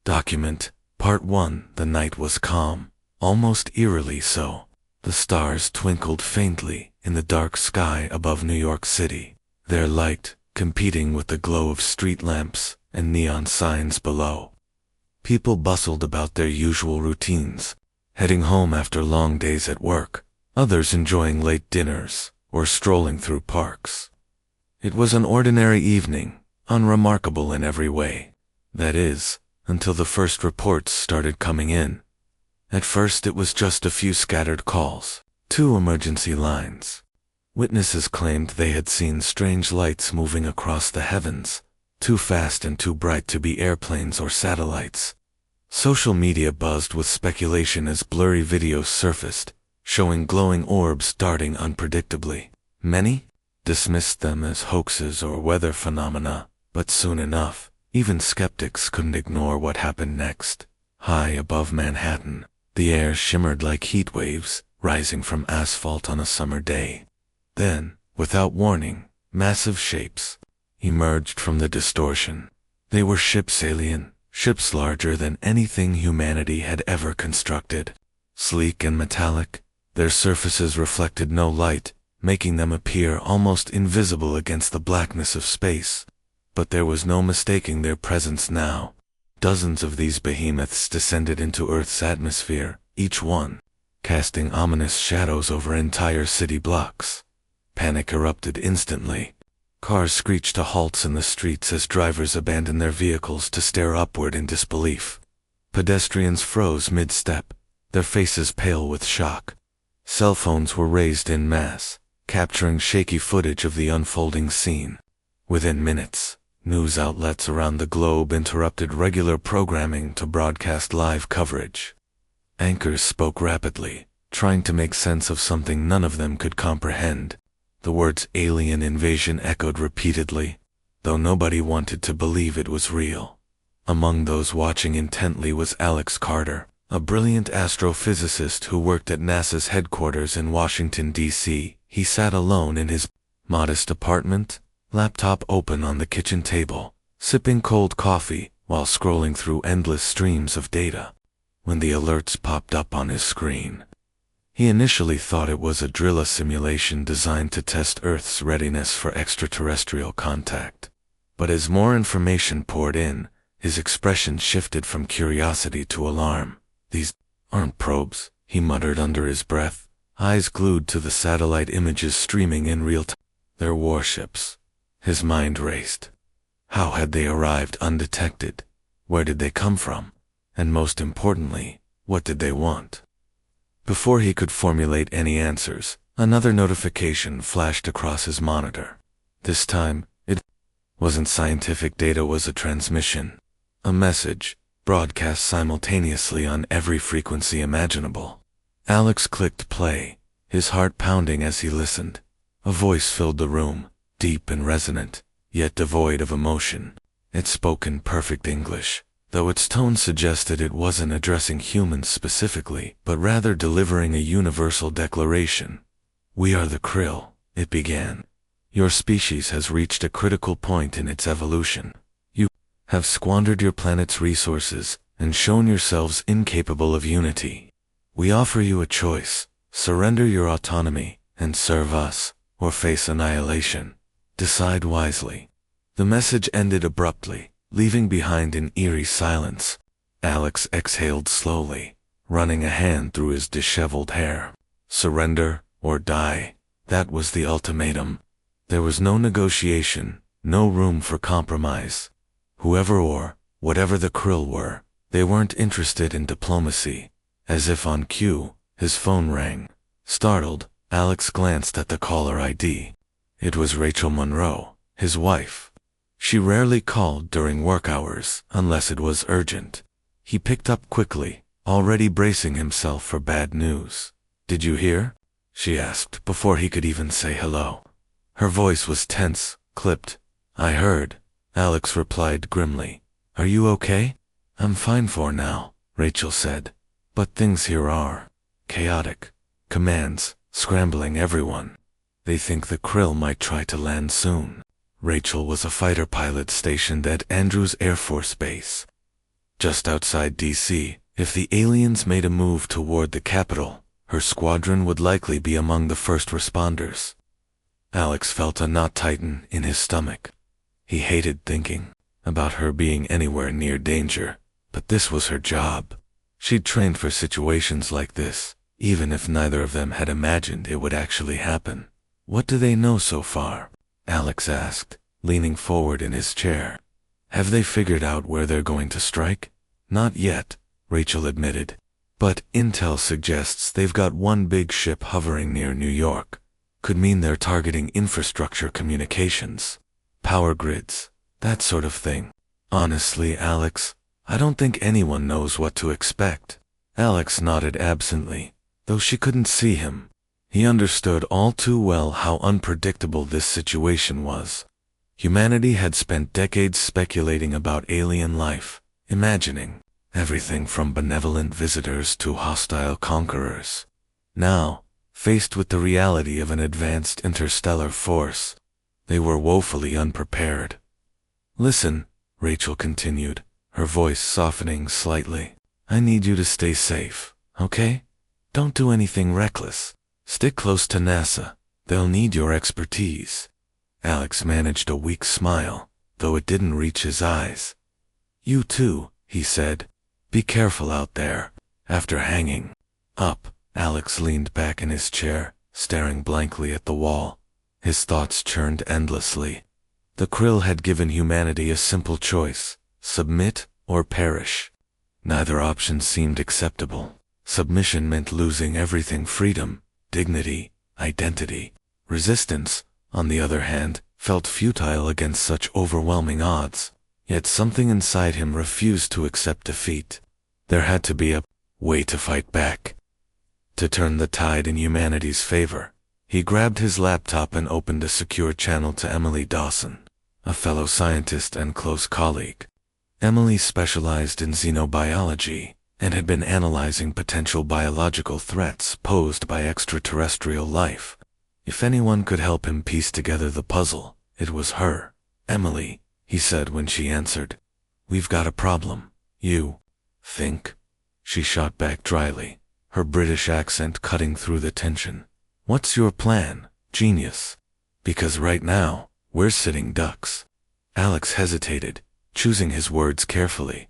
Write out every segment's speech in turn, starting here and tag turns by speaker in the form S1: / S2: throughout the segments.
S1: Document, Part 1. The night was calm, almost eerily so. The stars twinkled faintly in the dark sky above New York City, their light competing with the glow of street lamps and neon signs below. People bustled about their usual routines, heading home after long days at work, others enjoying late dinners or strolling through parks. It was an ordinary evening, unremarkable in every way. That is, until the first reports started coming in. At first it was just a few scattered calls, 2 emergency lines. Witnesses claimed they had seen strange lights moving across the heavens, too fast and too bright to be airplanes or satellites. Social media buzzed with speculation as blurry videos surfaced, showing glowing orbs darting unpredictably. Many dismissed them as hoaxes or weather phenomena, but soon enough, even skeptics couldn't ignore what happened next. High above Manhattan, the air shimmered like heat waves rising from asphalt on a summer day. Then, without warning, massive shapes emerged from the distortion. They were ships alien, ships larger than anything humanity had ever constructed. Sleek and metallic, their surfaces reflected no light, making them appear almost invisible against the blackness of space. But there was no mistaking their presence now. Dozens of these behemoths descended into Earth's atmosphere, each one casting ominous shadows over entire city blocks. Panic erupted instantly. Cars screeched to halts in the streets as drivers abandoned their vehicles to stare upward in disbelief. Pedestrians froze mid-step, their faces pale with shock. Cell phones were raised en masse, capturing shaky footage of the unfolding scene. Within minutes, news outlets around the globe interrupted regular programming to broadcast live coverage. Anchors spoke rapidly, trying to make sense of something none of them could comprehend. The words alien invasion echoed repeatedly, though nobody wanted to believe it was real. Among those watching intently was Alex Carter, a brilliant astrophysicist who worked at NASA's headquarters in Washington, D.C. He sat alone in his modest apartment, laptop open on the kitchen table, sipping cold coffee while scrolling through endless streams of data. When the alerts popped up on his screen, he initially thought it was a driller simulation designed to test Earth's readiness for extraterrestrial contact. But as more information poured in, his expression shifted from curiosity to alarm. "These aren't probes," he muttered under his breath, eyes glued to the satellite images streaming in real time. "They're warships." His mind raced. How had they arrived undetected? Where did they come from? And most importantly, what did they want? Before he could formulate any answers, another notification flashed across his monitor. This time, it wasn't scientific data, was a transmission. A message, broadcast simultaneously on every frequency imaginable. Alex clicked play, his heart pounding as he listened. A voice filled the room, deep and resonant, yet devoid of emotion. It spoke in perfect English, though its tone suggested it wasn't addressing humans specifically, but rather delivering a universal declaration. "We are the Krill," it began. "Your species has reached a critical point in its evolution. You have squandered your planet's resources and shown yourselves incapable of unity. We offer you a choice: surrender your autonomy and serve us, or face annihilation. Decide wisely." The message ended abruptly, leaving behind an eerie silence. Alex exhaled slowly, running a hand through his disheveled hair. Surrender or die. That was the ultimatum. There was no negotiation, no room for compromise. Whoever or whatever the Krill were, they weren't interested in diplomacy. As if on cue, his phone rang. Startled, Alex glanced at the caller ID. It was Rachel Monroe, his wife. She rarely called during work hours, unless it was urgent. He picked up quickly, already bracing himself for bad news. "Did you hear?" she asked before he could even say hello. Her voice was tense, clipped. "I heard," Alex replied grimly. "Are you okay?" "I'm fine for now," Rachel said. "But things here are chaotic. Commands, scrambling everyone. They think the Krill might try to land soon." Rachel was a fighter pilot stationed at Andrews Air Force Base. just outside DC. If the aliens made a move toward the capital, her squadron would likely be among the first responders. Alex felt a knot tighten in his stomach. He hated thinking about her being anywhere near danger, but this was her job. She'd trained for situations like this, even if neither of them had imagined it would actually happen. What do they know so far? Alex asked, leaning forward in his chair. Have they figured out where they're going to strike? Not yet, Rachel admitted. But intel suggests they've got one big ship hovering near New York. Could mean they're targeting infrastructure, communications, power grids, that sort of thing. Honestly, Alex, I don't think anyone knows what to expect. Alex nodded absently, though she couldn't see him. He understood all too well how unpredictable this situation was. Humanity had spent decades speculating about alien life, imagining everything from benevolent visitors to hostile conquerors. Now, faced with the reality of an advanced interstellar force, they were woefully unprepared. Listen, Rachel continued, her voice softening slightly. I need you to stay safe, okay? Don't do anything reckless. Stick close to NASA. They'll need your expertise. Alex managed a weak smile, though it didn't reach his eyes. You too, he said. Be careful out there. After hanging up, Alex leaned back in his chair, staring blankly at the wall. His thoughts churned endlessly. The Krill had given humanity a simple choice: submit or perish. Neither option seemed acceptable. Submission meant losing everything: freedom, dignity, identity. Resistance, on the other hand, felt futile against such overwhelming odds. Yet something inside him refused to accept defeat. There had to be a way to fight back, to turn the tide in humanity's favor. He grabbed his laptop and opened a secure channel to Emily Dawson, a fellow scientist and close colleague. Emily specialized in xenobiology and had been analyzing potential biological threats posed by extraterrestrial life. If anyone could help him piece together the puzzle, it was her. Emily, he said when she answered. We've got a problem. You think? She shot back dryly, her British accent cutting through the tension. What's your plan, genius? Because right now, we're sitting ducks. Alex hesitated, choosing his words carefully.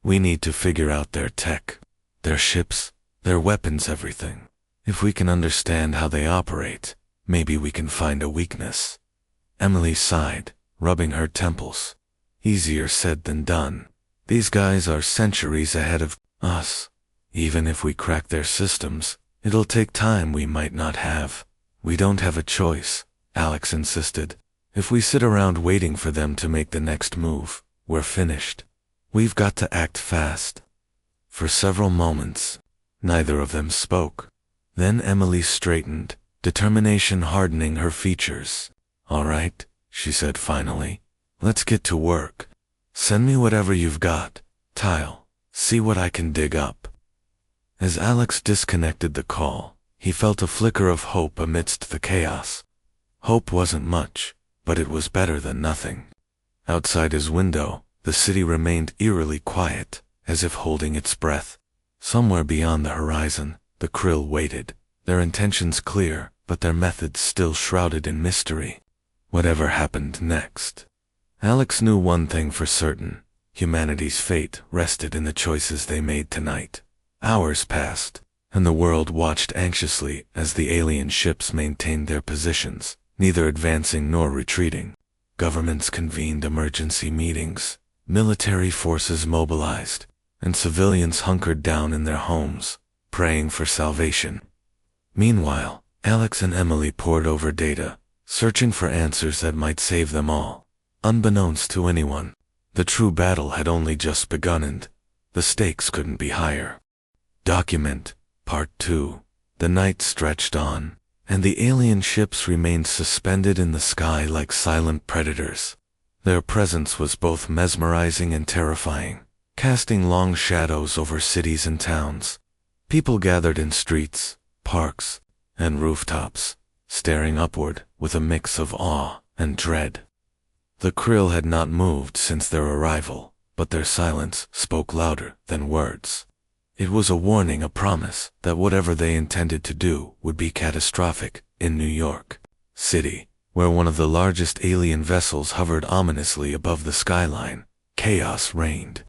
S1: We need to figure out their tech, their ships, their weapons, everything. If we can understand how they operate, maybe we can find a weakness. Emily sighed, rubbing her temples. Easier said than done. These guys are centuries ahead of us. Even if we crack their systems, it'll take time we might not have. We don't have a choice, Alex insisted. If we sit around waiting for them to make the next move, we're finished. We've got to act fast. For several moments, neither of them spoke. Then Emily straightened, determination hardening her features. All right, she said finally. Let's get to work. Send me whatever you've got, Tile. See what I can dig up. As Alex disconnected the call, he felt a flicker of hope amidst the chaos. Hope wasn't much, but it was better than nothing. Outside his window, the city remained eerily quiet, as if holding its breath. Somewhere beyond the horizon, the Krill waited, their intentions clear, but their methods still shrouded in mystery. Whatever happened next? Alex knew one thing for certain: humanity's fate rested in the choices they made tonight. Hours passed, and the world watched anxiously as the alien ships maintained their positions, neither advancing nor retreating. Governments convened emergency meetings, military forces mobilized, and civilians hunkered down in their homes, praying for salvation. Meanwhile, Alex and Emily pored over data, searching for answers that might save them all. Unbeknownst to anyone, the true battle had only just begun and the stakes couldn't be higher. Document Part 2. The night stretched on, and the alien ships remained suspended in the sky like silent predators. Their presence was both mesmerizing and terrifying, casting long shadows over cities and towns. People gathered in streets, parks, and rooftops, staring upward with a mix of awe and dread. The Krill had not moved since their arrival, but their silence spoke louder than words. It was a warning, a promise, that whatever they intended to do would be catastrophic. In New York City, where one of the largest alien vessels hovered ominously above the skyline, chaos reigned.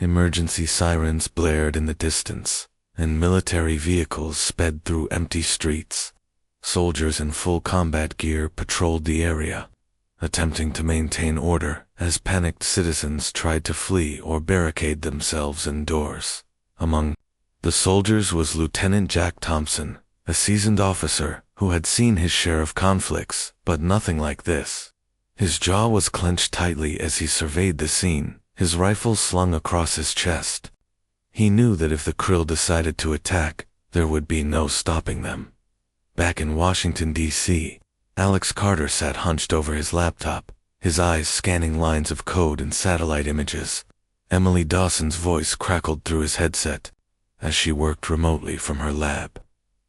S1: Emergency sirens blared in the distance, and military vehicles sped through empty streets. Soldiers in full combat gear patrolled the area, attempting to maintain order as panicked citizens tried to flee or barricade themselves indoors. Among the soldiers was Lieutenant Jack Thompson, a seasoned officer who had seen his share of conflicts, but nothing like this. His jaw was clenched tightly as he surveyed the scene, his rifle slung across his chest. He knew that if the Krill decided to attack, there would be no stopping them. Back in Washington, D.C., Alex Carter sat hunched over his laptop, his eyes scanning lines of code and satellite images. Emily Dawson's voice crackled through his headset as she worked remotely from her lab.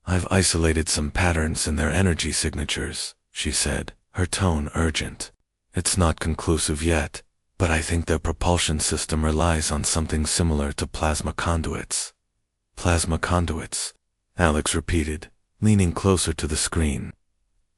S1: "I've isolated some patterns in their energy signatures," she said, her tone urgent. "It's not conclusive yet, but I think their propulsion system relies on something similar to plasma conduits." "Plasma conduits," Alex repeated, leaning closer to the screen.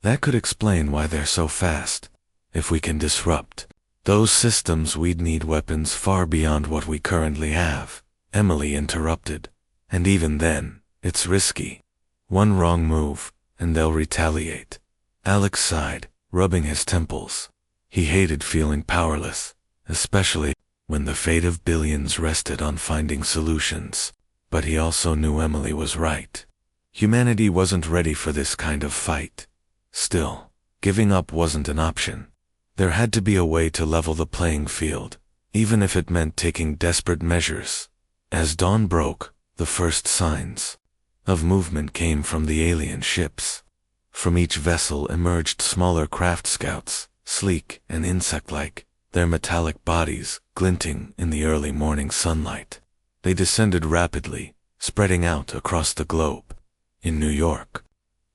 S1: "That could explain why they're so fast. If we can disrupt those systems, we'd need weapons far beyond what we currently have," Emily interrupted. "And even then, it's risky. One wrong move, and they'll retaliate." Alex sighed, rubbing his temples. He hated feeling powerless, especially when the fate of billions rested on finding solutions. But he also knew Emily was right. Humanity wasn't ready for this kind of fight. Still, giving up wasn't an option. There had to be a way to level the playing field, even if it meant taking desperate measures. As dawn broke, the first signs of movement came from the alien ships. From each vessel emerged smaller craft scouts, sleek and insect-like, their metallic bodies glinting in the early morning sunlight. They descended rapidly, spreading out across the globe. In New York,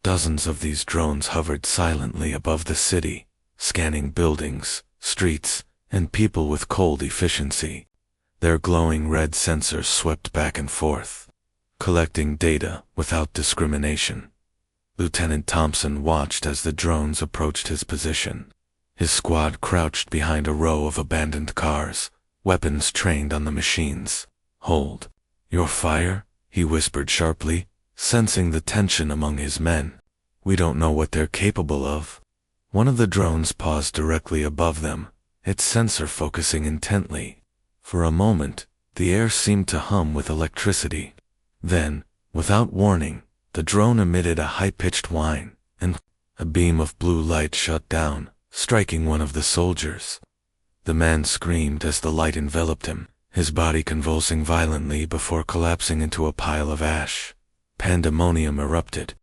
S1: dozens of these drones hovered silently above the city, scanning buildings, streets, and people with cold efficiency. Their glowing red sensors swept back and forth, collecting data without discrimination. Lieutenant Thompson watched as the drones approached his position. His squad crouched behind a row of abandoned cars, weapons trained on the machines. "Hold your fire," he whispered sharply, sensing the tension among his men. "We don't know what they're capable of." One of the drones paused directly above them, its sensor focusing intently. For a moment, the air seemed to hum with electricity. Then, without warning, the drone emitted a high-pitched whine, and a beam of blue light shot down, striking one of the soldiers. The man screamed as the light enveloped him, his body convulsing violently before collapsing into a pile of ash. Pandemonium erupted.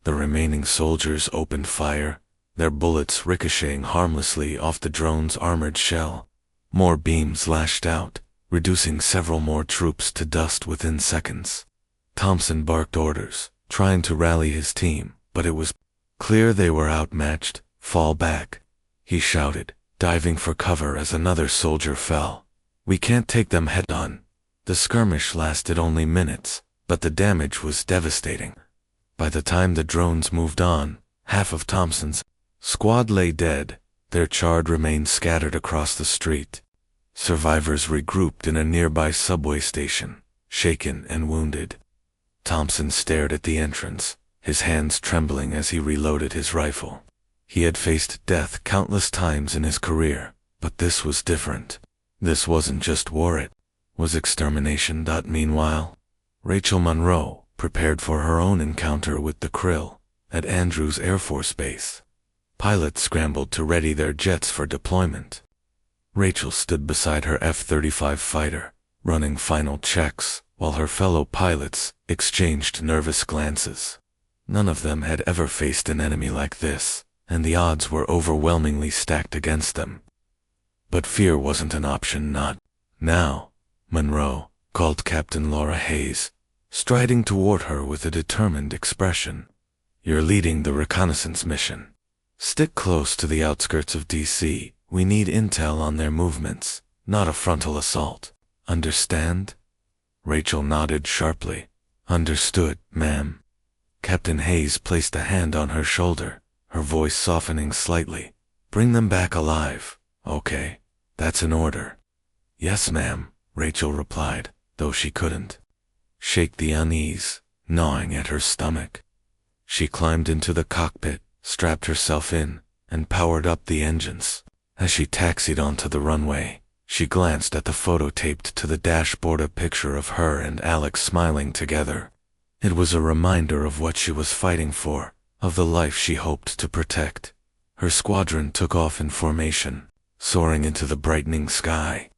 S1: The remaining soldiers opened fire, their bullets ricocheting harmlessly off the drone's armored shell. More beams lashed out, reducing several more troops to dust within seconds. Thompson barked orders, trying to rally his team, but it was clear they were outmatched. "Fall back," he shouted, diving for cover as another soldier fell. "We can't take them head-on." The skirmish lasted only minutes, but the damage was devastating. By the time the drones moved on, half of Thompson's squad lay dead, their charred remains scattered across the street. Survivors regrouped in a nearby subway station, shaken and wounded. Thompson stared at the entrance, his hands trembling as he reloaded his rifle. He had faced death countless times in his career, but this was different. This wasn't just war, it was extermination. Meanwhile, Rachel Monroe prepared for her own encounter with the Krill at Andrews Air Force Base. Pilots scrambled to ready their jets for deployment. Rachel stood beside her F-35 fighter, running final checks, while her fellow pilots exchanged nervous glances. None of them had ever faced an enemy like this, and the odds were overwhelmingly stacked against them. But fear wasn't an option, not now. "Monroe," called Captain Laura Hayes, striding toward her with a determined expression. "You're leading the reconnaissance mission. Stick close to the outskirts of D.C. We need intel on their movements. not a frontal assault. Understand? Rachel nodded sharply. Understood, ma'am. Captain Hayes placed a hand on her shoulder, her voice softening slightly. Bring them back alive. Okay, that's an order. Yes, ma'am, Rachel replied, though she couldn't shake the unease gnawing at her stomach. She climbed into the cockpit, strapped herself in, and powered up the engines. As she taxied onto the runway, she glanced at the photo taped to the dashboard, a picture of her and Alex smiling together. It was a reminder of what she was fighting for, of the life she hoped to protect. Her squadron took off in formation, soaring into the brightening sky.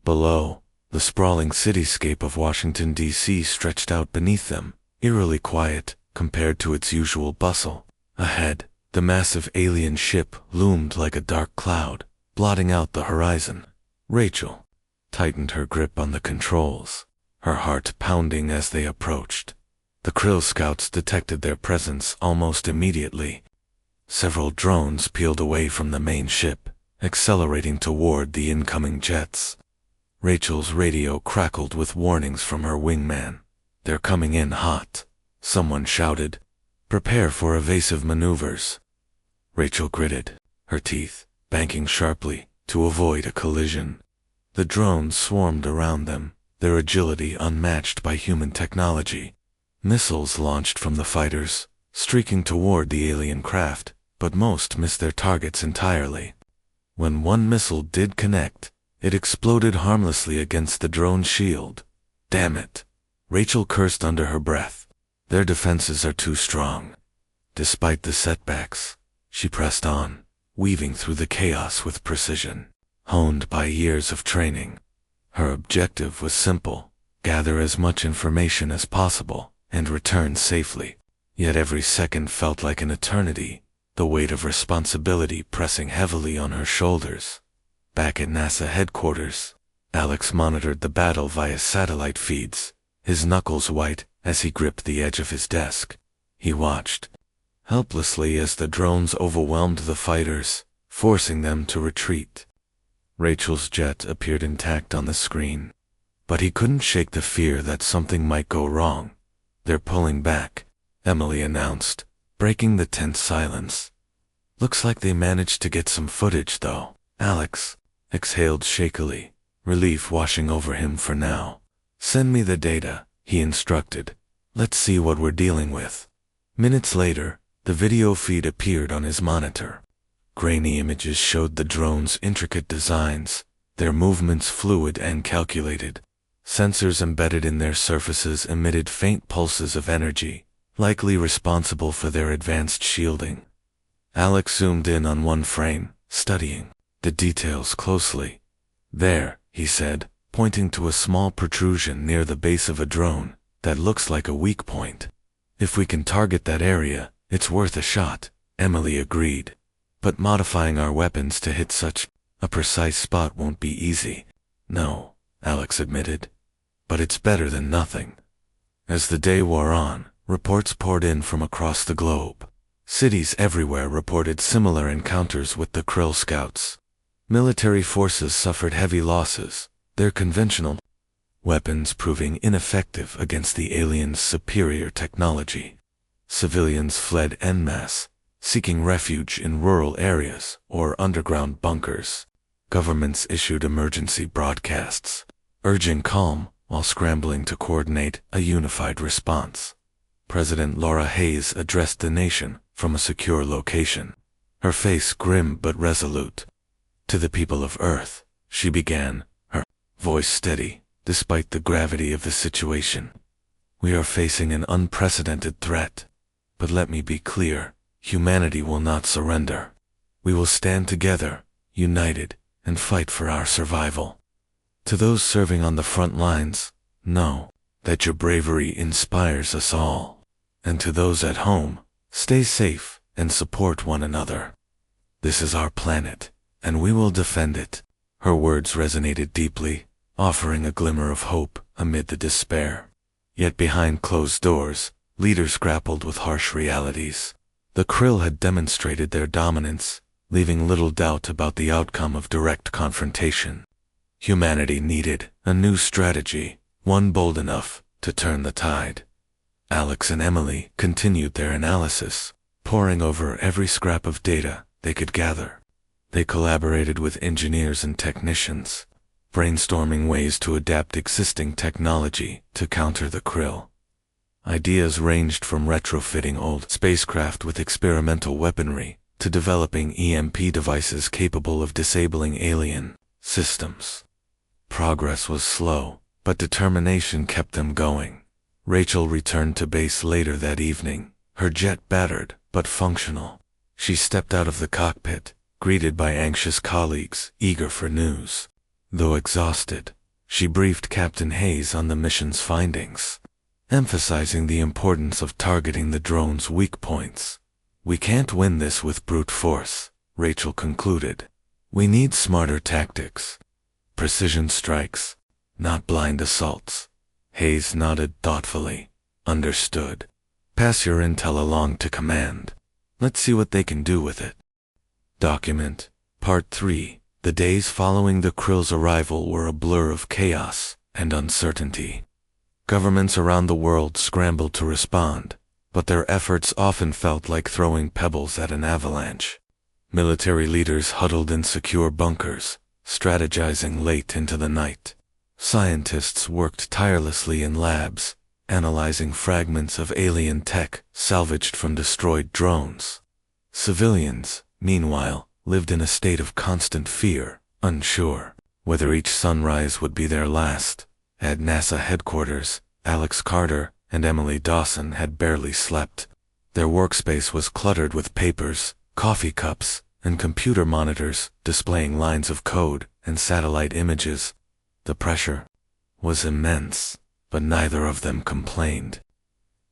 S1: Below, the sprawling cityscape of Washington, D.C. stretched out beneath them, eerily quiet compared to its usual bustle. Ahead, the massive alien ship loomed like a dark cloud, blotting out the horizon. Rachel tightened her grip on the controls, her heart pounding as they approached. The Krill scouts detected their presence almost immediately. Several drones peeled away from the main ship, accelerating toward the incoming jets. Rachel's radio crackled with warnings from her wingman. They're coming in hot, someone shouted. Prepare for evasive maneuvers. Rachel gritted, her teeth banking sharply to avoid a collision. The drones swarmed around them, their agility unmatched by human technology. Missiles launched from the fighters, streaking toward the alien craft, but most missed their targets entirely. When one missile did connect, it exploded harmlessly against the drone shield. Damn it! Rachel cursed under her breath. Their defenses are too strong. Despite the setbacks, she pressed on, weaving through the chaos with precision, honed by years of training. Her objective was simple: gather as much information as possible and return safely. Yet every second felt like an eternity, the weight of responsibility pressing heavily on her shoulders. Back at NASA headquarters, Alex monitored the battle via satellite feeds, his knuckles white as he gripped the edge of his desk. He watched helplessly as the drones overwhelmed the fighters, forcing them to retreat. Rachel's jet appeared intact on the screen, but he couldn't shake the fear that something might go wrong. They're pulling back, Emily announced, breaking the tense silence. Looks like they managed to get some footage, though. Alex exhaled shakily, relief washing over him for now. Send me the data, he instructed. Let's see what we're dealing with. Minutes later, the video feed appeared on his monitor. Grainy images showed the drones' intricate designs, their movements fluid and calculated. Sensors embedded in their surfaces emitted faint pulses of energy, likely responsible for their advanced shielding. Alex zoomed in on one frame, studying the details closely. There, he said, pointing to a small protrusion near the base of a drone that looks like a weak point. If we can target that area, it's worth a shot, Emily agreed. But modifying our weapons to hit such a precise spot won't be easy. No, Alex admitted. But it's better than nothing. As the day wore on, reports poured in from across the globe. Cities everywhere reported similar encounters with the Krill scouts. Military forces suffered heavy losses, their conventional weapons proving ineffective against the aliens' superior technology. Civilians fled en masse, seeking refuge in rural areas or underground bunkers. Governments issued emergency broadcasts, urging calm while scrambling to coordinate a unified response. President Laura Hayes addressed the nation from a secure location, her face grim but resolute. To the people of Earth, she began, her voice steady, despite the gravity of the situation. We are facing an unprecedented threat. But let me be clear, humanity will not surrender. We will stand together, united, and fight for our survival. To those serving on the front lines, know that your bravery inspires us all. And to those at home, stay safe and support one another. This is our planet, and we will defend it. Her words resonated deeply, offering a glimmer of hope amid the despair. Yet behind closed doors, leaders grappled with harsh realities. The Krill had demonstrated their dominance, leaving little doubt about the outcome of direct confrontation. Humanity needed a new strategy, one bold enough to turn the tide. Alex and Emily continued their analysis, poring over every scrap of data they could gather. They collaborated with engineers and technicians, brainstorming ways to adapt existing technology to counter the Krill. Ideas ranged from retrofitting old spacecraft with experimental weaponry to developing EMP devices capable of disabling alien systems. Progress was slow, but determination kept them going. Rachel returned to base later that evening, her jet battered but functional. She stepped out of the cockpit, greeted by anxious colleagues eager for news. Though exhausted, she briefed Captain Hayes on the mission's findings, emphasizing the importance of targeting the drone's weak points. "We can't win this with brute force," Rachel concluded. "We need smarter tactics. Precision strikes, not blind assaults." Hayes nodded thoughtfully. "Understood. Pass your intel along to command. Let's see what they can do with it." Document Part 3. The days following the Krill's arrival were a blur of chaos and uncertainty. Governments around the world scrambled to respond, but their efforts often felt like throwing pebbles at an avalanche. Military leaders huddled in secure bunkers, strategizing late into the night. Scientists worked tirelessly in labs, analyzing fragments of alien tech salvaged from destroyed drones. Civilians, meanwhile, lived in a state of constant fear, unsure whether each sunrise would be their last. At NASA headquarters, Alex Carter and Emily Dawson had barely slept. Their workspace was cluttered with papers, coffee cups, and computer monitors displaying lines of code and satellite images. The pressure was immense, but neither of them complained.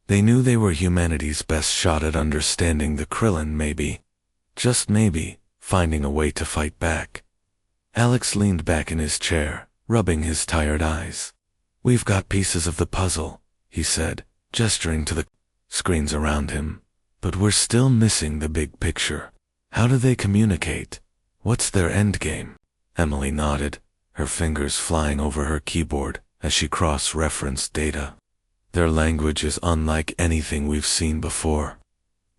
S1: They knew they were humanity's best shot at understanding the Krillin, maybe, just maybe, finding a way to fight back. Alex leaned back in his chair, rubbing his tired eyes. "We've got pieces of the puzzle," he said, gesturing to the screens around him. "But we're still missing the big picture. How do they communicate? What's their endgame?" Emily nodded, her fingers flying over her keyboard as she cross-referenced data. "Their language is unlike anything we've seen before.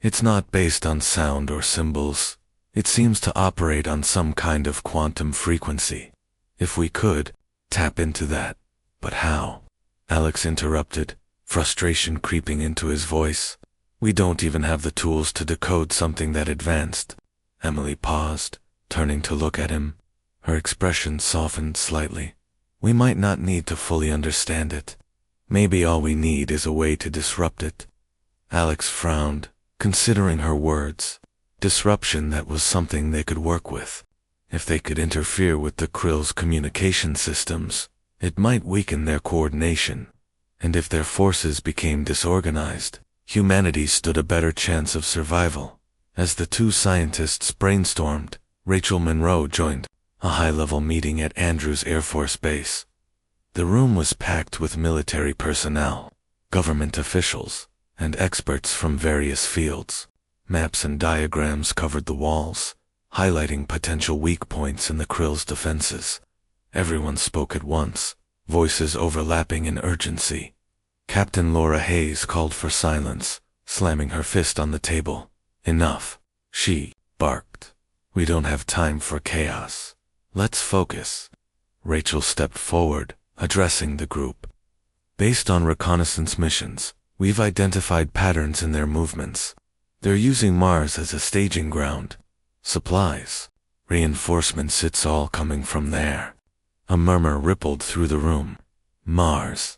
S1: It's not based on sound or symbols. It seems to operate on some kind of quantum frequency. If we could tap into that. But how?" Alex interrupted, frustration creeping into his voice. "We don't even have the tools to decode something that advanced." Emily paused, turning to look at him. Her expression softened slightly. "We might not need to fully understand it. Maybe all we need is a way to disrupt it." Alex frowned, considering her words. Disruption, that was something they could work with. If they could interfere with the Krill's communication systems, it might weaken their coordination. And if their forces became disorganized, humanity stood a better chance of survival. As the two scientists brainstormed, Rachel Monroe joined a high-level meeting at Andrews Air Force Base. The room was packed with military personnel, government officials, and experts from various fields. Maps and diagrams covered the walls, highlighting potential weak points in the Krill's defenses. Everyone spoke at once, voices overlapping in urgency. Captain Laura Hayes called for silence, slamming her fist on the table. "Enough," she barked. "We don't have time for chaos. Let's focus." Rachel stepped forward, addressing the group. "Based on reconnaissance missions, we've identified patterns in their movements. They're using Mars as a staging ground. Supplies, reinforcements, it's all coming from there." A murmur rippled through the room. Mars.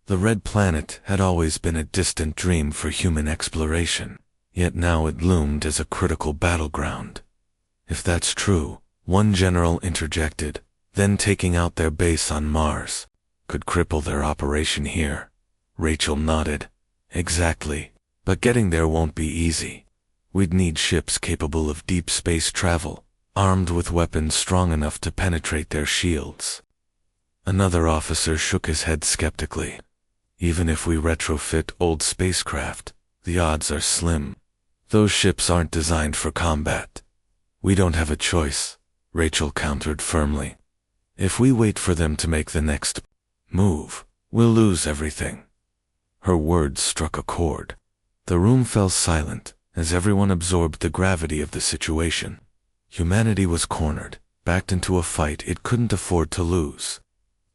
S1: The red planet had always been a distant dream for human exploration, yet now it loomed as a critical battleground. If that's true, one general interjected, then taking out their base on Mars could cripple their operation here. Rachel nodded. "Exactly, but getting there won't be easy. We'd need ships capable of deep space travel, armed with weapons strong enough to penetrate their shields." Another officer shook his head skeptically. "Even if we retrofit old spacecraft, the odds are slim. Those ships aren't designed for combat." "We don't have a choice," Rachel countered firmly. If we wait for them to make the next move, we'll lose everything. Her words struck a chord. The room fell silent as everyone absorbed the gravity of the situation. Humanity was cornered, backed into a fight it couldn't afford to lose.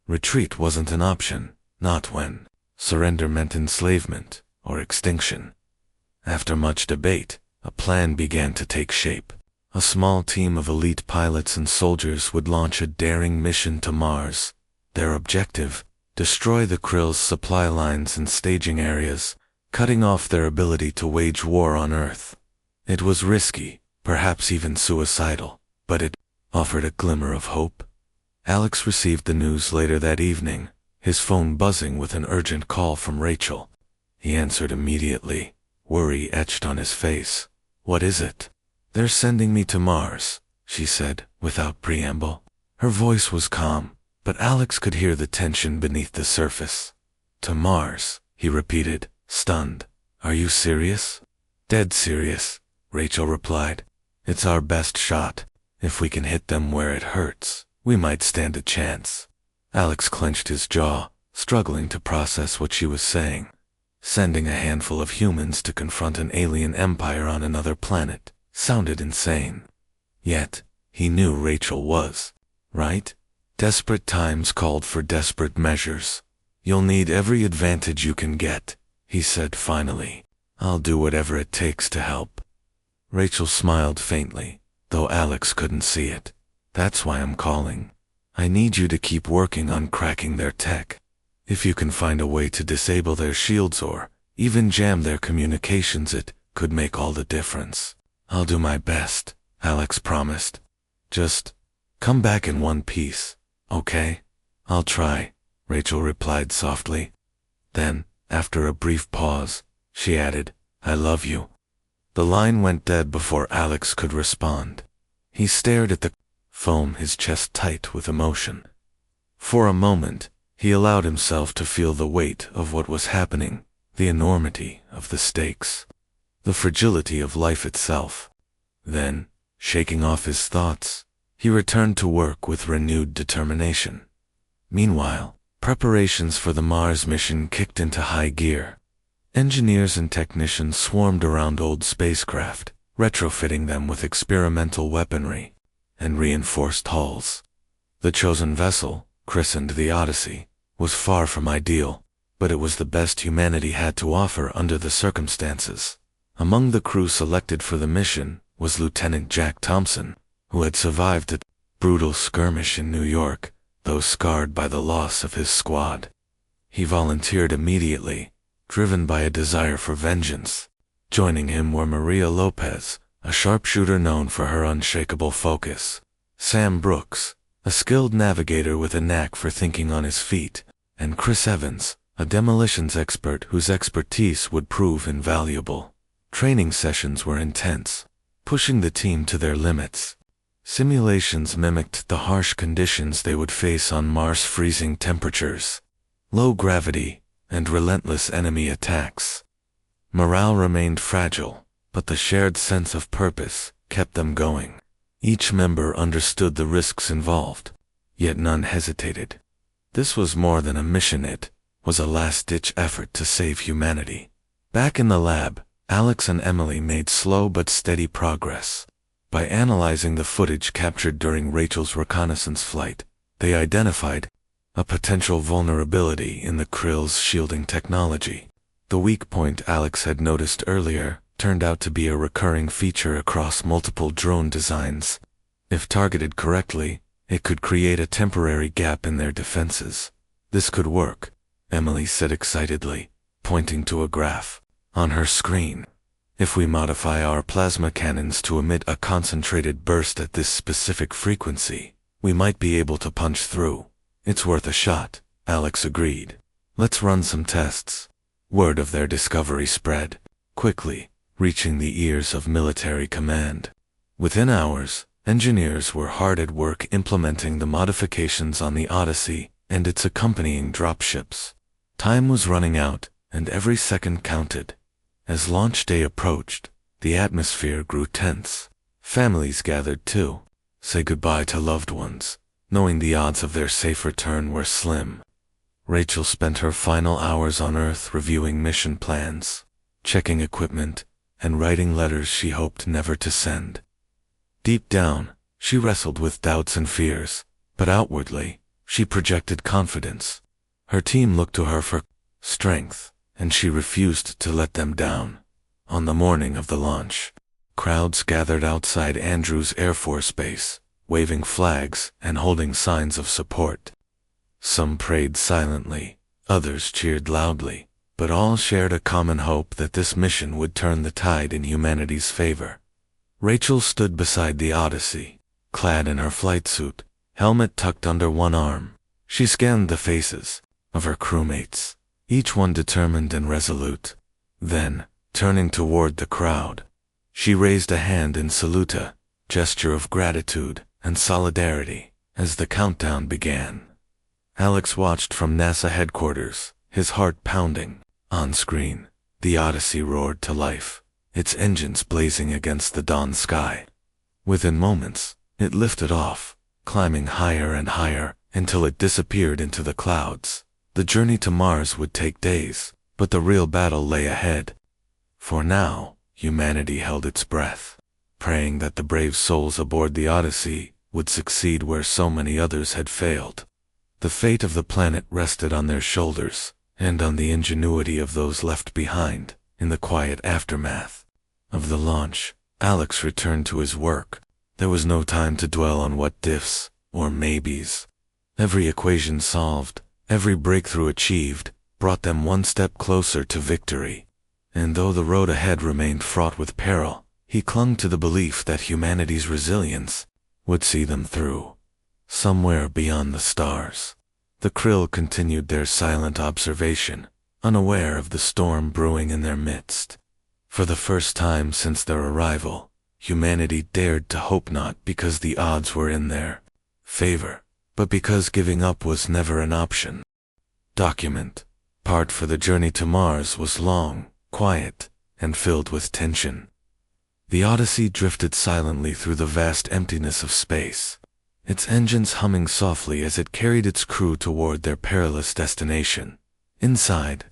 S1: Retreat wasn't an option, not when surrender meant enslavement or extinction. After much debate, a plan began to take shape. A small team of elite pilots and soldiers would launch a daring mission to Mars. Their objective: destroy the Krill's supply lines and staging areas, cutting off their ability to wage war on Earth. It was risky, perhaps even suicidal, but it offered a glimmer of hope. Alex received the news later that evening, his phone buzzing with an urgent call from Rachel. He answered immediately, worry etched on his face. "What is it?" "They're sending me to Mars," she said, without preamble. Her voice was calm, but Alex could hear the tension beneath the surface. "To Mars," he repeated, stunned. "Are you serious?" "Dead serious," Rachel replied. "It's our best shot. If we can hit them where it hurts, we might stand a chance." Alex clenched his jaw, struggling to process what she was saying. Sending a handful of humans to confront an alien empire on another planet sounded insane. Yet, he knew Rachel was right. Desperate times called for desperate measures. "You'll need every advantage you can get," he said finally. "I'll do whatever it takes to help." Rachel smiled faintly, though Alex couldn't see it. "That's why I'm calling. I need you to keep working on cracking their tech. If you can find a way to disable their shields or even jam their communications, it could make all the difference." "I'll do my best," Alex promised. "Just come back in one piece, okay?" "I'll try," Rachel replied softly. Then, after a brief pause, she added, "I love you." The line went dead before Alex could respond. He stared at the phone, his chest tight with emotion. For a moment, he allowed himself to feel the weight of what was happening, the enormity of the stakes, the fragility of life itself. Then, shaking off his thoughts, he returned to work with renewed determination. Meanwhile, preparations for the Mars mission kicked into high gear. Engineers and technicians swarmed around old spacecraft, retrofitting them with experimental weaponry and reinforced hulls. The chosen vessel, christened the Odyssey, was far from ideal, but it was the best humanity had to offer under the circumstances. Among the crew selected for the mission was Lieutenant Jack Thompson, who had survived a brutal skirmish in New York, though scarred by the loss of his squad. He volunteered immediately, driven by a desire for vengeance. Joining him were Maria Lopez, a sharpshooter known for her unshakable focus; Sam Brooks, a skilled navigator with a knack for thinking on his feet; and Chris Evans, a demolitions expert whose expertise would prove invaluable. Training sessions were intense, pushing the team to their limits. Simulations mimicked the harsh conditions they would face on Mars: freezing temperatures, low gravity, and relentless enemy attacks. Morale remained fragile, but the shared sense of purpose kept them going. Each member understood the risks involved, yet none hesitated. This was more than a mission, it was a last-ditch effort to save humanity. Back in the lab, Alex and Emily made slow but steady progress. By analyzing the footage captured during Rachel's reconnaissance flight, they identified a potential vulnerability in the Krill's shielding technology. The weak point Alex had noticed earlier turned out to be a recurring feature across multiple drone designs. If targeted correctly, it could create a temporary gap in their defenses. "This could work," Emily said excitedly, pointing to a graph on her screen. "If we modify our plasma cannons to emit a concentrated burst at this specific frequency, we might be able to punch through." "It's worth a shot," Alex agreed. "Let's run some tests." Word of their discovery spread quickly, reaching the ears of military command. Within hours, engineers were hard at work implementing the modifications on the Odyssey and its accompanying dropships. Time was running out, and every second counted. As launch day approached, the atmosphere grew tense. Families gathered to say goodbye to loved ones, knowing the odds of their safe return were slim. Rachel spent her final hours on Earth reviewing mission plans, checking equipment, and writing letters she hoped never to send. Deep down, she wrestled with doubts and fears, but outwardly, she projected confidence. Her team looked to her for strength, and she refused to let them down. On the morning of the launch, crowds gathered outside Andrews Air Force Base, waving flags and holding signs of support. Some prayed silently, others cheered loudly, but all shared a common hope that this mission would turn the tide in humanity's favor. Rachel stood beside the Odyssey, clad in her flight suit, helmet tucked under one arm. She scanned the faces of her crewmates, each one determined and resolute. Then, turning toward the crowd, she raised a hand in salute, a gesture of gratitude and solidarity, as the countdown began. Alex watched from NASA headquarters, his heart pounding. On screen, the Odyssey roared to life, its engines blazing against the dawn sky. Within moments, it lifted off, climbing higher and higher until it disappeared into the clouds. The journey to Mars would take days, but the real battle lay ahead. For now, humanity held its breath, praying that the brave souls aboard the Odyssey would succeed where so many others had failed. The fate of the planet rested on their shoulders, and on the ingenuity of those left behind. In the quiet aftermath of the launch, Alex returned to his work. There was no time to dwell on what ifs or maybes. Every equation solved, every breakthrough achieved, brought them one step closer to victory. And though the road ahead remained fraught with peril, he clung to the belief that humanity's resilience would see them through. Somewhere beyond the stars, the Krill continued their silent observation, unaware of the storm brewing in their midst. For the first time since their arrival, humanity dared to hope, not because the odds were in their favor, but because giving up was never an option. Document. Part for the journey to Mars was long, quiet, and filled with tension. The Odyssey drifted silently through the vast emptiness of space, its engines humming softly as it carried its crew toward their perilous destination. Inside,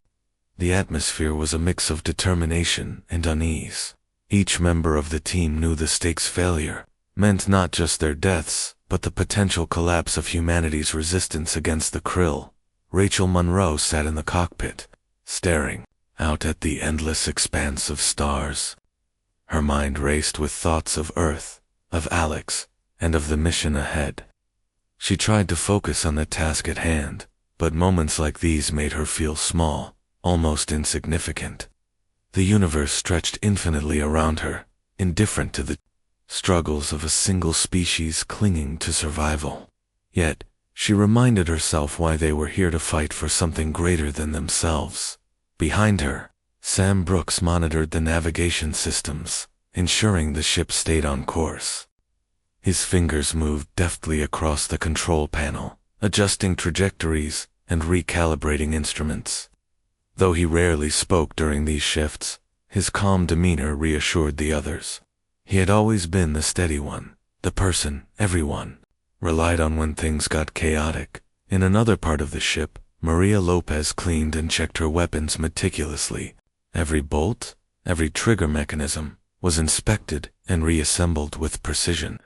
S1: the atmosphere was a mix of determination and unease. Each member of the team knew the stakes. Failure meant not just their deaths, but the potential collapse of humanity's resistance against the Krill. Rachel Monroe sat in the cockpit, staring out at the endless expanse of stars. Her mind raced with thoughts of Earth, of Alex, and of the mission ahead. She tried to focus on the task at hand, but moments like these made her feel small, almost insignificant. The universe stretched infinitely around her, indifferent to the struggles of a single species clinging to survival. Yet, she reminded herself why they were here to fight for something greater than themselves. Behind her, Sam Brooks monitored the navigation systems, ensuring the ship stayed on course. His fingers moved deftly across the control panel, adjusting trajectories and recalibrating instruments. Though he rarely spoke during these shifts, his calm demeanor reassured the others. He had always been the steady one, the person everyone relied on when things got chaotic. In another part of the ship, Maria Lopez cleaned and checked her weapons meticulously. Every bolt, every trigger mechanism, was inspected and reassembled with precision.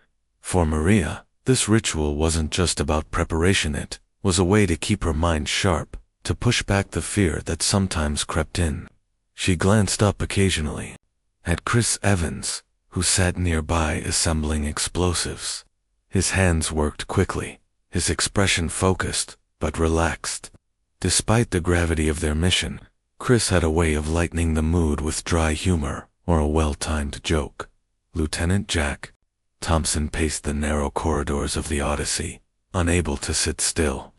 S1: For Maria, this ritual wasn't just about preparation, it was a way to keep her mind sharp, to push back the fear that sometimes crept in. She glanced up occasionally at Chris Evans, who sat nearby assembling explosives. His hands worked quickly, his expression focused, but relaxed. Despite the gravity of their mission, Chris had a way of lightening the mood with dry humor or a well-timed joke. Lieutenant Jack Thompson paced the narrow corridors of the Odyssey, unable to sit still.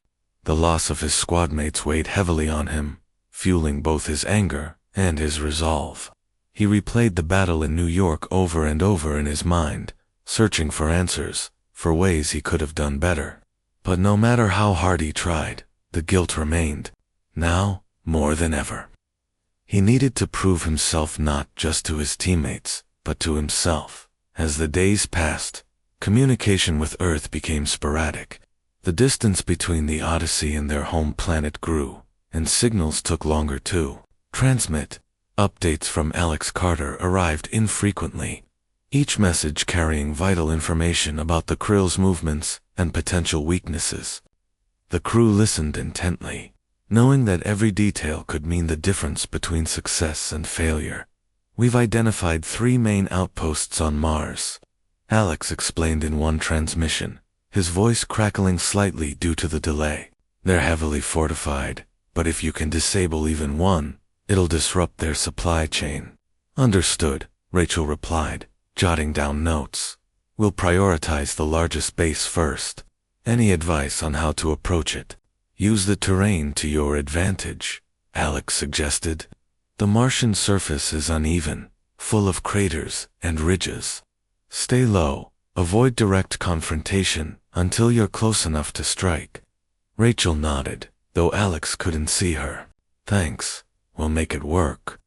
S1: The loss of his squadmates weighed heavily on him, fueling both his anger and his resolve. He replayed the battle in New York over and over in his mind, searching for answers, for ways he could have done better. But no matter how hard he tried, the guilt remained, now more than ever. He needed to prove himself not just to his teammates, but to himself. As the days passed, communication with Earth became sporadic. The distance between the Odyssey and their home planet grew, and signals took longer to transmit. Updates from Alex Carter arrived infrequently, each message carrying vital information about the Krill's movements and potential weaknesses. The crew listened intently, knowing that every detail could mean the difference between success and failure. We've identified 3 main outposts on Mars, Alex explained in one transmission, his voice crackling slightly due to the delay. They're heavily fortified, but if you can disable even one, it'll disrupt their supply chain. Understood, Rachel replied, jotting down notes. We'll prioritize the largest base first. Any advice on how to approach it? Use the terrain to your advantage, Alex suggested. The Martian surface is uneven, full of craters and ridges. Stay low, avoid direct confrontation until you're close enough to strike. Rachel nodded, though Alex couldn't see her. Thanks, we'll make it work.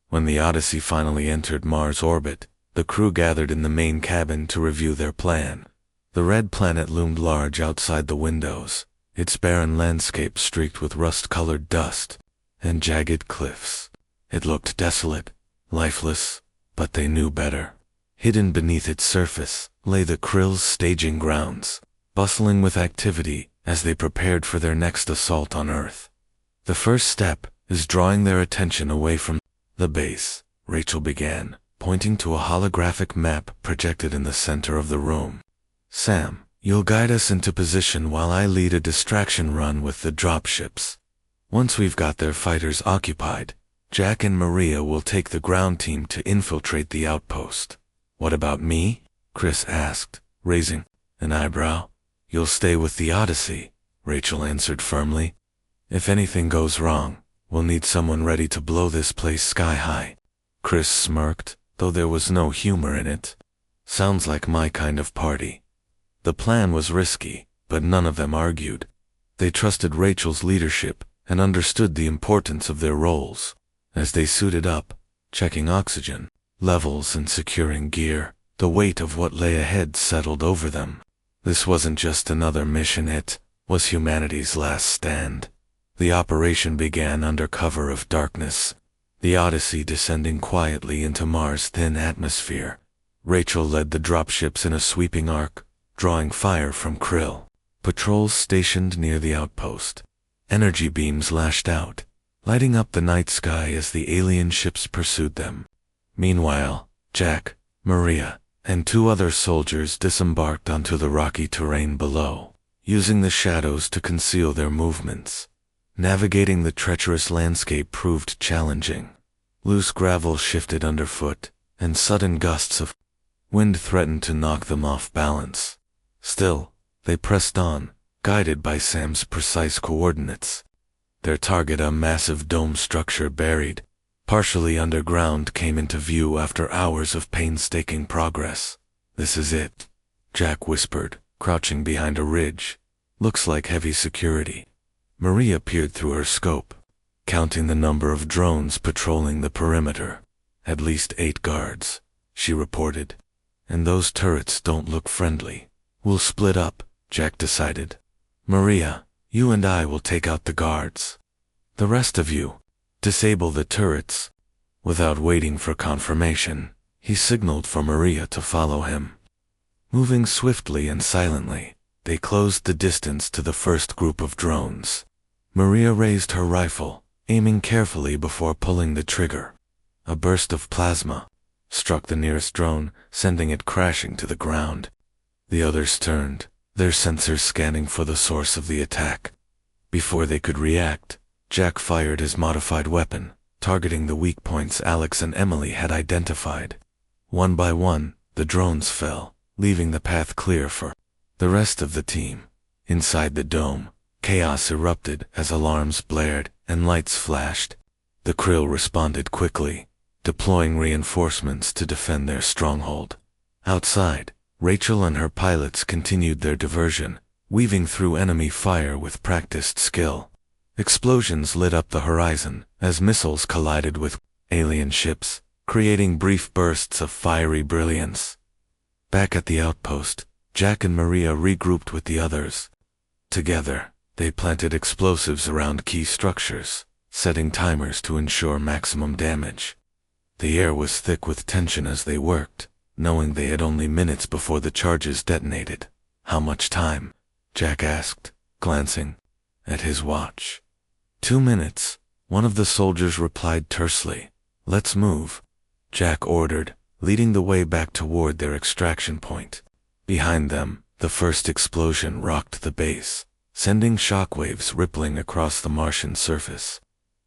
S1: When the Odyssey finally entered Mars orbit, the crew gathered in the main cabin to review their plan. The red planet loomed large outside the windows, its barren landscape streaked with rust-colored dust and jagged cliffs. It looked desolate, lifeless, but they knew better. Hidden beneath its surface lay the Krill's staging grounds, bustling with activity as they prepared for their next assault on Earth. The first step is drawing their attention away from the base, Rachel began, pointing to a holographic map projected in the center of the room. Sam, you'll guide us into position while I lead a distraction run with the dropships. Once we've got their fighters occupied, Jack and Maria will take the ground team to infiltrate the outpost. What about me? Chris asked, raising an eyebrow. You'll stay with the Odyssey, Rachel answered firmly. If anything goes wrong, we'll need someone ready to blow this place sky high. Chris smirked, though there was no humor in it. Sounds like my kind of party. The plan was risky, but none of them argued. They trusted Rachel's leadership and understood the importance of their roles. As they suited up, checking oxygen levels and securing gear, the weight of what lay ahead settled over them. This wasn't just another mission, it was humanity's last stand. The operation began under cover of darkness, the Odyssey descending quietly into Mars' thin atmosphere. Rachel led the dropships in a sweeping arc, drawing fire from Krill. Patrols stationed near the outpost. Energy beams lashed out, lighting up the night sky as the alien ships pursued them. Meanwhile, Jack, Maria, and 2 other soldiers disembarked onto the rocky terrain below, using the shadows to conceal their movements. Navigating the treacherous landscape proved challenging. Loose gravel shifted underfoot, and sudden gusts of wind threatened to knock them off balance. Still, they pressed on, guided by Sam's precise coordinates. Their target, a massive dome structure buried, partially underground, came into view after hours of painstaking progress. This is it, Jack whispered, crouching behind a ridge. Looks like heavy security. Maria peered through her scope, counting the number of drones patrolling the perimeter. At least 8 guards, she reported. And those turrets don't look friendly. We'll split up, Jack decided. Maria, you and I will take out the guards. The rest of you, disable the turrets. Without waiting for confirmation, he signaled for Maria to follow him. Moving swiftly and silently, they closed the distance to the first group of drones. Maria raised her rifle, aiming carefully before pulling the trigger. A burst of plasma struck the nearest drone, sending it crashing to the ground. The others turned, their sensors scanning for the source of the attack. Before they could react, Jack fired his modified weapon, targeting the weak points Alex and Emily had identified. One by one, the drones fell, leaving the path clear for the rest of the team. Inside the dome, chaos erupted as alarms blared and lights flashed. The Krill responded quickly, deploying reinforcements to defend their stronghold. Outside, Rachel and her pilots continued their diversion, weaving through enemy fire with practiced skill. Explosions lit up the horizon as missiles collided with alien ships, creating brief bursts of fiery brilliance. Back at the outpost, Jack and Maria regrouped with the others. Together, they planted explosives around key structures, setting timers to ensure maximum damage. The air was thick with tension as they worked, knowing they had only minutes before the charges detonated. "How much time?" Jack asked, glancing at his watch. 2 minutes, one of the soldiers replied tersely. "Let's move," Jack ordered, leading the way back toward their extraction point. Behind them, the first explosion rocked the base, sending shockwaves rippling across the Martian surface.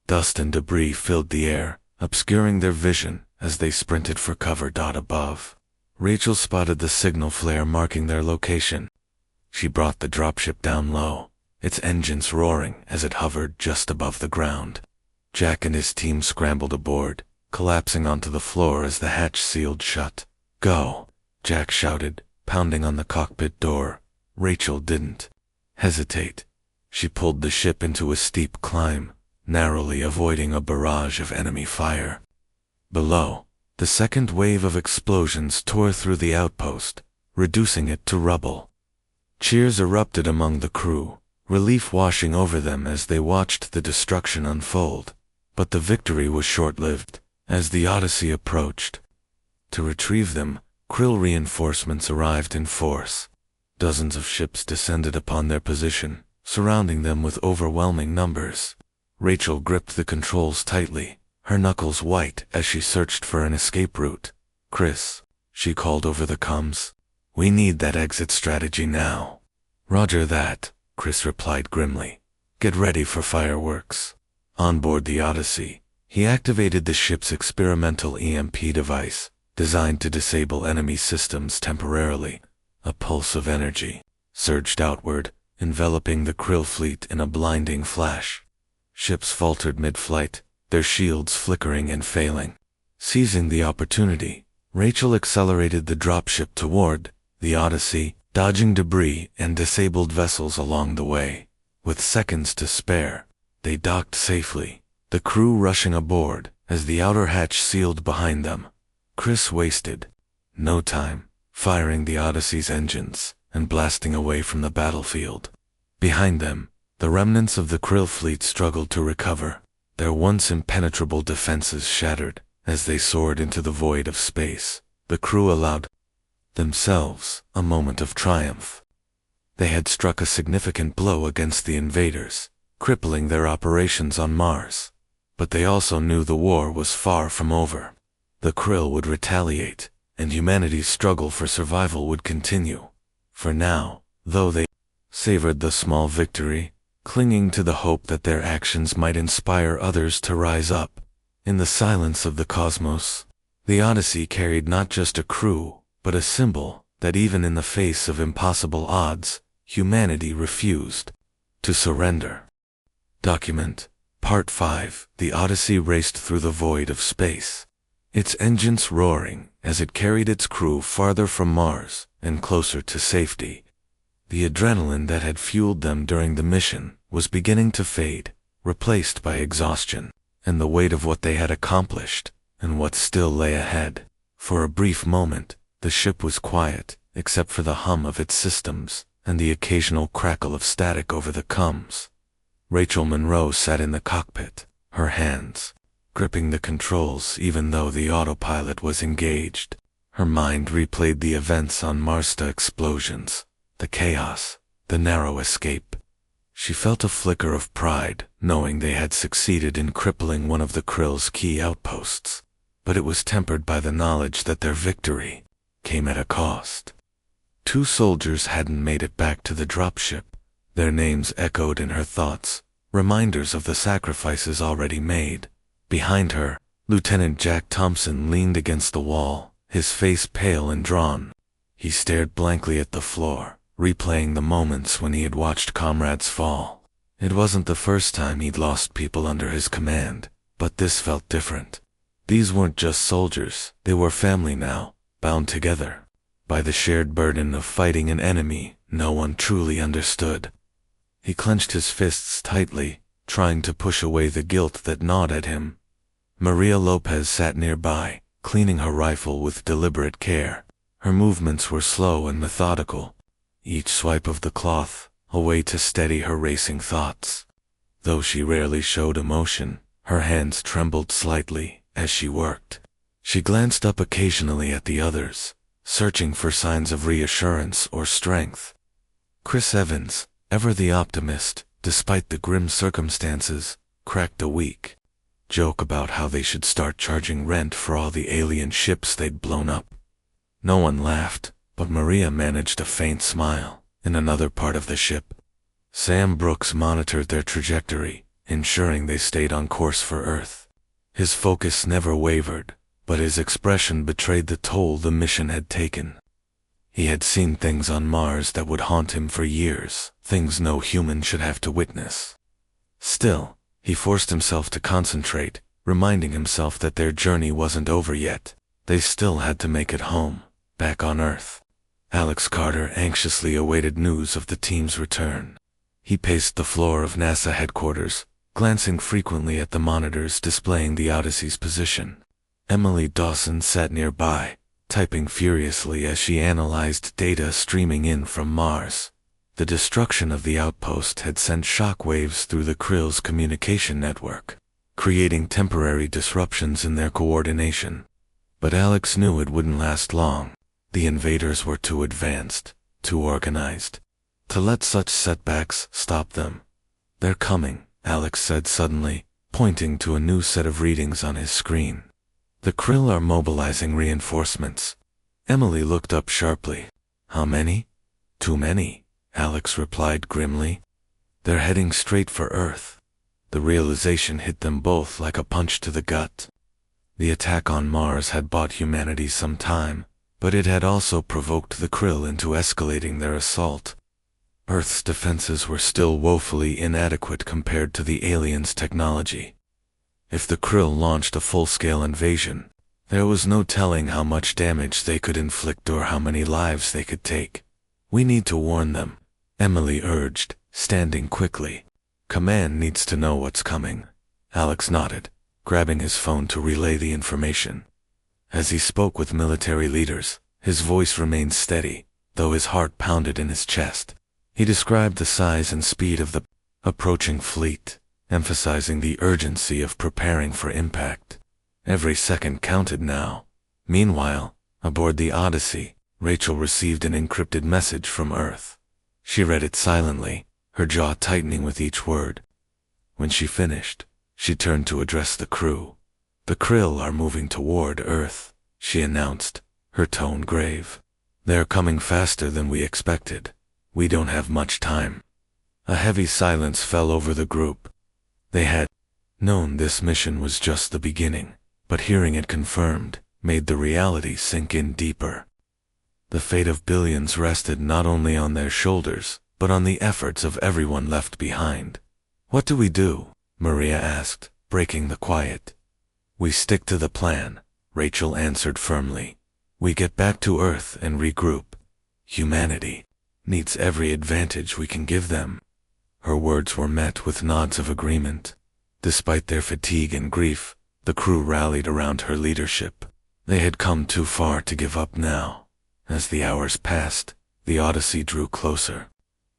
S1: Dust and debris filled the air, obscuring their vision as they sprinted for cover. Above, Rachel spotted the signal flare marking their location. She brought the dropship down low, its engines roaring as it hovered just above the ground. Jack and his team scrambled aboard, collapsing onto the floor as the hatch sealed shut. "Go," Jack shouted, pounding on the cockpit door. Rachel didn't hesitate. She pulled the ship into a steep climb, narrowly avoiding a barrage of enemy fire. Below, the second wave of explosions tore through the outpost, reducing it to rubble. Cheers erupted among the crew, relief washing over them as they watched the destruction unfold. But the victory was short-lived. As the Odyssey approached to retrieve them, Krill reinforcements arrived in force. Dozens of ships descended upon their position, surrounding them with overwhelming numbers. Rachel gripped the controls tightly, her knuckles white as she searched for an escape route. "Chris," she called over the comms, "we need that exit strategy now." "Roger that," Chris replied grimly. "Get ready for fireworks." On board the Odyssey, he activated the ship's experimental EMP device, designed to disable enemy systems temporarily. A pulse of energy surged outward, enveloping the Krill fleet in a blinding flash. Ships faltered mid-flight, their shields flickering and failing. Seizing the opportunity, Rachel accelerated the dropship toward the Odyssey, dodging debris and disabled vessels along the way. With seconds to spare, they docked safely, the crew rushing aboard as the outer hatch sealed behind them. Chris wasted no time, firing the Odyssey's engines and blasting away from the battlefield. Behind them, the remnants of the Krill fleet struggled to recover, their once impenetrable defenses shattered as they soared into the void of space. The crew allowed themselves a moment of triumph. They had struck a significant blow against the invaders, crippling their operations on Mars. But they also knew the war was far from over. The Krill would retaliate, and humanity's struggle for survival would continue. For now, though, they savored the small victory, clinging to the hope that their actions might inspire others to rise up. In the silence of the cosmos, the Odyssey carried not just a crew, but a symbol that even in the face of impossible odds, humanity refused to surrender. Document Part 5. The Odyssey raced through the void of space, its engines roaring as it carried its crew farther from Mars and closer to safety. The adrenaline that had fueled them during the mission was beginning to fade, replaced by exhaustion and the weight of what they had accomplished and what still lay ahead. For a brief moment, the ship was quiet, except for the hum of its systems and the occasional crackle of static over the comms. Rachel Monroe sat in the cockpit, her hands gripping the controls even though the autopilot was engaged. Her mind replayed the events on Mars, the explosions, the chaos, the narrow escape. She felt a flicker of pride, knowing they had succeeded in crippling one of the Krill's key outposts, but it was tempered by the knowledge that their victory came at a cost. 2 soldiers hadn't made it back to the dropship. Their names echoed in her thoughts, reminders of the sacrifices already made. Behind her, Lieutenant Jack Thompson leaned against the wall, his face pale and drawn. He stared blankly at the floor, replaying the moments when he had watched comrades fall. It wasn't the first time he'd lost people under his command, but this felt different. These weren't just soldiers, they were family now, bound together by the shared burden of fighting an enemy no one truly understood. He clenched his fists tightly, trying to push away the guilt that gnawed at him. Maria Lopez sat nearby, cleaning her rifle with deliberate care. Her movements were slow and methodical, each swipe of the cloth a way to steady her racing thoughts. Though she rarely showed emotion, her hands trembled slightly as she worked. She glanced up occasionally at the others, searching for signs of reassurance or strength. Chris Evans, ever the optimist, despite the grim circumstances, cracked a weak joke about how they should start charging rent for all the alien ships they'd blown up. No one laughed, but Maria managed a faint smile in another part of the ship. Sam Brooks monitored their trajectory, ensuring they stayed on course for Earth. His focus never wavered, but his expression betrayed the toll the mission had taken. He had seen things on Mars that would haunt him for years, things no human should have to witness. Still, he forced himself to concentrate, reminding himself that their journey wasn't over yet. They still had to make it home, back on Earth. Alex Carter anxiously awaited news of the team's return. He paced the floor of NASA headquarters, glancing frequently at the monitors displaying the Odyssey's position. Emily Dawson sat nearby, typing furiously as she analyzed data streaming in from Mars. The destruction of the outpost had sent shockwaves through the Krill's communication network, creating temporary disruptions in their coordination. But Alex knew it wouldn't last long. The invaders were too advanced, too organized, to let such setbacks stop them. "They're coming," Alex said suddenly, pointing to a new set of readings on his screen. "The Krill are mobilizing reinforcements." Emily looked up sharply. "How many?" "Too many," Alex replied grimly. "They're heading straight for Earth." The realization hit them both like a punch to the gut. The attack on Mars had bought humanity some time, but it had also provoked the Krill into escalating their assault. Earth's defenses were still woefully inadequate compared to the aliens' technology. If the Krill launched a full-scale invasion, there was no telling how much damage they could inflict or how many lives they could take. "We need to warn them," Emily urged, standing quickly. "Command needs to know what's coming." Alex nodded, grabbing his phone to relay the information. As he spoke with military leaders, his voice remained steady, though his heart pounded in his chest. He described the size and speed of the approaching fleet, emphasizing the urgency of preparing for impact. Every second counted now. Meanwhile, aboard the Odyssey, Rachel received an encrypted message from Earth. She read it silently, her jaw tightening with each word. When she finished, she turned to address the crew. "The Krill are moving toward Earth," she announced, her tone grave. "They're coming faster than we expected. We don't have much time." A heavy silence fell over the group. They had known this mission was just the beginning, but hearing it confirmed made the reality sink in deeper. The fate of billions rested not only on their shoulders, but on the efforts of everyone left behind. "What do we do?" Maria asked, breaking the quiet. "We stick to the plan," Rachel answered firmly. "We get back to Earth and regroup. Humanity needs every advantage we can give them." Her words were met with nods of agreement. Despite their fatigue and grief, the crew rallied around her leadership. They had come too far to give up now. As the hours passed, the Odyssey drew closer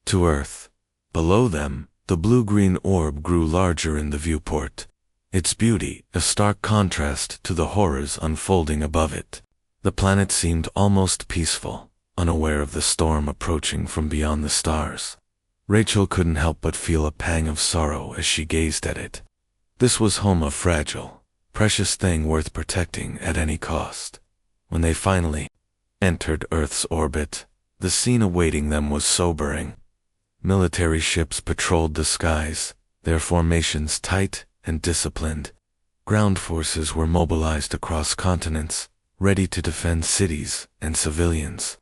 S1: to Earth. Below them, the blue-green orb grew larger in the viewport, its beauty a stark contrast to the horrors unfolding above it. The planet seemed almost peaceful, unaware of the storm approaching from beyond the stars. Rachel couldn't help but feel a pang of sorrow as she gazed at it. This was home a fragile, precious thing worth protecting at any cost. When they finally entered Earth's orbit, the scene awaiting them was sobering. Military ships patrolled the skies, their formations tight and disciplined. Ground forces were mobilized across continents, ready to defend cities and civilians.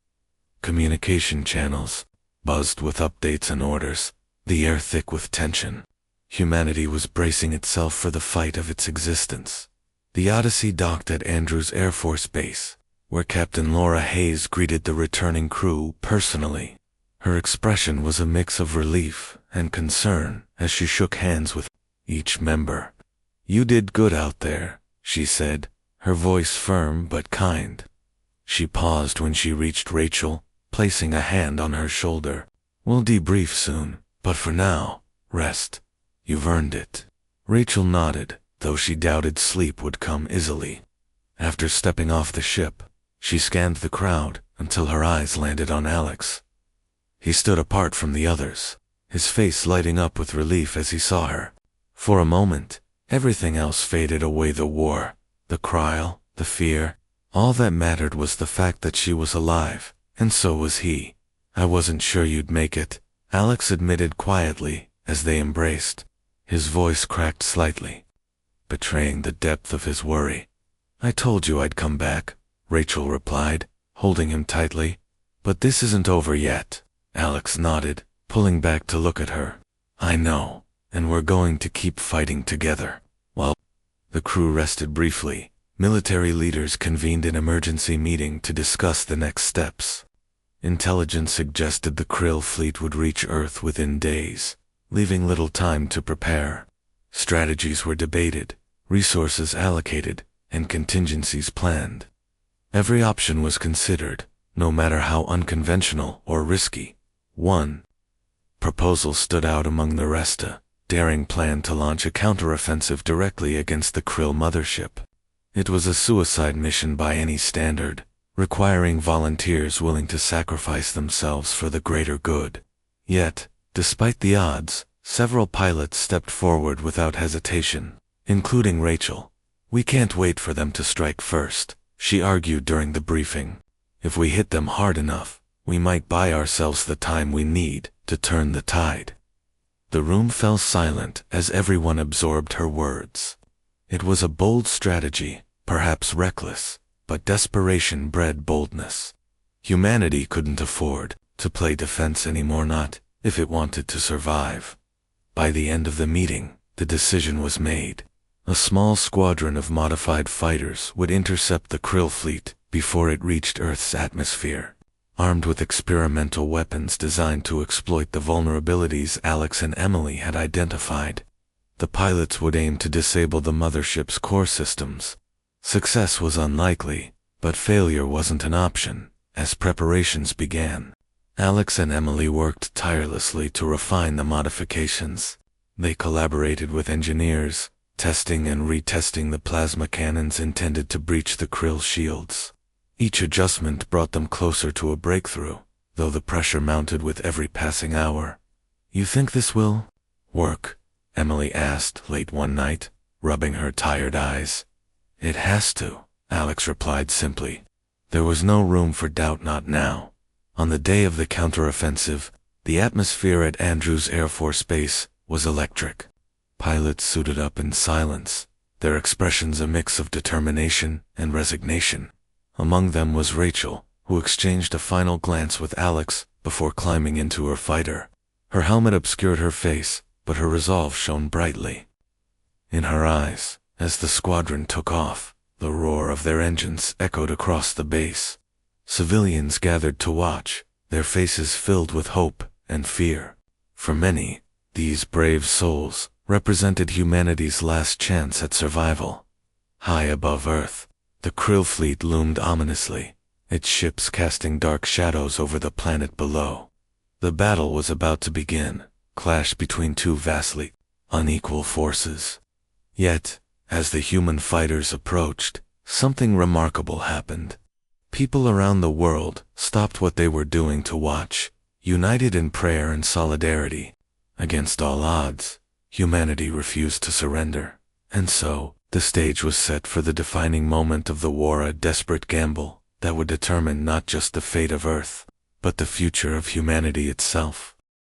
S1: Communication channels buzzed with updates and orders, the air thick with tension. Humanity was bracing itself for the fight of its existence. The Odyssey docked at Andrews Air Force Base, where Captain Laura Hayes greeted the returning crew personally. Her expression was a mix of relief and concern as she shook hands with each member. "You did good out there," she said, her voice firm but kind. She paused when she reached Rachel, placing a hand on her shoulder. We'll debrief soon, but for now, rest. You've earned it. Rachel nodded, though she doubted sleep would come easily. After stepping off the ship, she scanned the crowd until her eyes landed on Alex. He stood apart from the others, his face lighting up with relief as he saw her. For a moment, everything else faded away, the war, the cry, the fear. All that mattered was the fact that she was alive, and so was he. I wasn't sure you'd make it, Alex admitted quietly as they embraced. His voice cracked slightly, betraying the depth of his worry. I told you I'd come back, Rachel replied, holding him tightly. But this isn't over yet. Alex nodded, pulling back to look at her. I know, and we're going to keep fighting together. While the crew rested briefly, military leaders convened an emergency meeting to discuss the next steps. Intelligence suggested the Krill fleet would reach Earth within days, leaving little time to prepare. Strategies were debated, resources allocated, and contingencies planned. Every option was considered, no matter how unconventional or risky. One proposal stood out among the rest, a daring plan to launch a counteroffensive directly against the Krill mothership. It was a suicide mission by any standard, requiring volunteers willing to sacrifice themselves for the greater good. Yet, despite the odds, several pilots stepped forward without hesitation, including Rachel. We can't wait for them to strike first, she argued during the briefing. If we hit them hard enough, we might buy ourselves the time we need to turn the tide. The room fell silent as everyone absorbed her words. It was a bold strategy, perhaps reckless, but desperation bred boldness. Humanity couldn't afford to play defense anymore, not if it wanted to survive. By the end of the meeting, the decision was made. A small squadron of modified fighters would intercept the Krill fleet before it reached Earth's atmosphere. Armed with experimental weapons designed to exploit the vulnerabilities Alex and Emily had identified, the pilots would aim to disable the mothership's core systems. Success was unlikely, but failure wasn't an option. As preparations began, Alex and Emily worked tirelessly to refine the modifications. They collaborated with engineers, testing and retesting the plasma cannons intended to breach the Krill shields. Each adjustment brought them closer to a breakthrough, though the pressure mounted with every passing hour. You think this will work? Emily asked late one night, rubbing her tired eyes. It has to, Alex replied simply. There was no room for doubt, not now. On the day of the counteroffensive, the atmosphere at Andrews Air Force Base was electric. Pilots suited up in silence, their expressions a mix of determination and resignation. Among them was Rachel, who exchanged a final glance with Alex before climbing into her fighter. Her helmet obscured her face, but her resolve shone brightly in her eyes. As the squadron took off, the roar of their engines echoed across the base. Civilians gathered to watch, their faces filled with hope and fear. For many, these brave souls represented humanity's last chance at survival. High above Earth, the Krill fleet loomed ominously, its ships casting dark shadows over the planet below. The battle was about to begin, clash between two vastly unequal forces. Yet, as the human fighters approached, something remarkable happened. People around the world stopped what they were doing to watch, united in prayer and solidarity. Against all odds, humanity refused to surrender, and so, the stage was set for the defining moment of the war, a desperate gamble that would determine not just the fate of Earth, but the future of humanity itself.